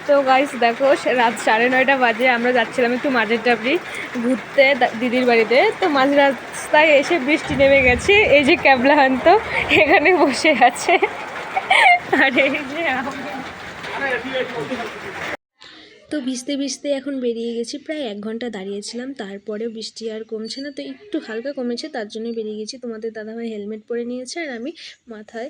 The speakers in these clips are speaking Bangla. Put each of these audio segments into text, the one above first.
তো গাইস দেখো রাত 9:30 বাজে, আমরা যাচ্ছিলাম একটু মাঝের টাবড়ি ঘুরতে দিদির বাড়িতে। তো মাঝ রাস্তায় এসে বৃষ্টি নেমে গেছে। এই যে ক্যাবলাহান্ত এখানে বসে আছে আর এই যে তো ভিজতে ভিজতে এখন বেরিয়ে গেছি। প্রায় 1 ঘন্টা দাঁড়িয়েছিলাম, তারপরেও বৃষ্টি আর কমছে না। তো একটু হালকা কমেছে, তার জন্যই বেরিয়ে গেছি। তোমাদের দাদাভাই হেলমেট পরে নিয়েছে আর আমি মাথায়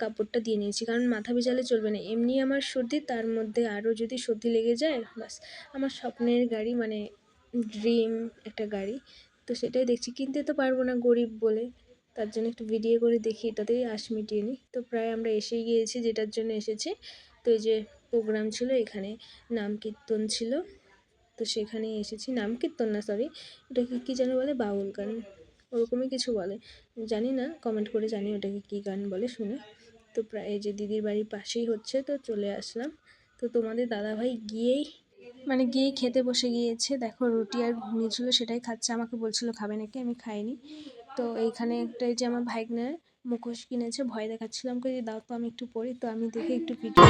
কাপড়টা দিয়ে নিয়েছি, কারণ মাথা ভিজালে চলবে না। এমনি আমার সর্দি, তার মধ্যে আরও যদি সর্দি লেগে যায় বাস। আমার স্বপ্নের গাড়ি, মানে ড্রিম একটা গাড়ি, তো সেটাই দেখছি। কিনতে তো পারবো না গরিব বলে, তার জন্য একটু ভিডিও করে দেখি, এটাতেই আশ মিটিয়ে নিই। তো প্রায় আমরা এসেই গিয়েছি যেটার জন্য এসেছি। তো এই যে প্রোগ্রাম ছিল, এখানে নাম কীর্তন ছিল, তো সেখানেই এসেছি। নাম কীর্তন না, সরি, ওটাকে কী যেন বলে, বাউল গান ওরকমই কিছু বলে, জানি না, কমেন্ট করে জানি ওটাকে কী গান বলে শুনে। তো প্রায় এই যে দিদির বাড়ির পাশেই হচ্ছে, তো চলে আসলাম। তো তোমাদের দাদাভাই গিয়েই খেতে বসে গিয়েছে। দেখো রুটি আর ঘুগনি ছিল, সেটাই খাচ্ছে। আমাকে বলছিল খাবে নাকি, আমি খাইনি। তো এইখানে একটা এই যে আমার ভাইগনার মুখোশ কিনেছে, ভয় দেখাচ্ছিলাম যে দাও তো আমি একটু পড়ি। তো আমি দেখে একটু ভিডিও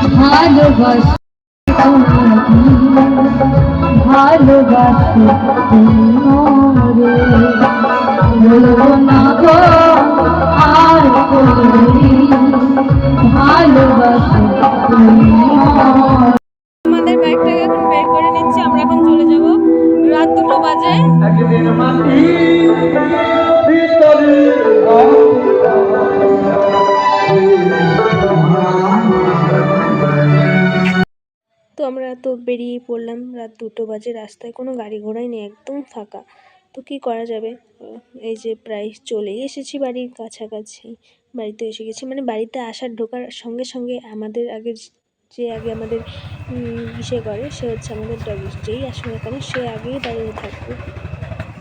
ভালোবাসি তোমারে বলবো না গো আর ভালোবাসি আমাদের বাইকটাকে এখন বের করে নিচ্ছি, আমরা এখন চলে যাব। রাত 2টো বাজে। তো আমরা তো বেরিয়ে পড়লাম, রাত 2টো বাজে। রাস্তায় কোনো গাড়ি ঘোড়াই নেই, একদম ফাঁকা। তো কি করা যাবে, এই যে প্রায় চলেই এসেছি বাড়ির কাছাকাছি। বাড়িতে এসে গেছি, মানে বাড়িতে ঢোকার সঙ্গে সঙ্গে আমাদের আগে আমাদের ইসে করে, সে হচ্ছে আমাদের ডগি। যেই আসুন না কেন সে আগেই দাঁড়িয়ে থাকবে।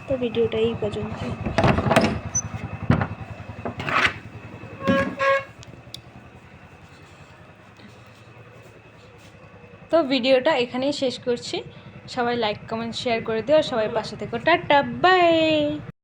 তো ভিডিওটা এই পর্যন্ত। তো ভিডিওটা এখানেই শেষ করছি। সবাই লাইক কমেন্ট শেয়ার করে দিও, সবাই পাশে থেকো। Tata bye.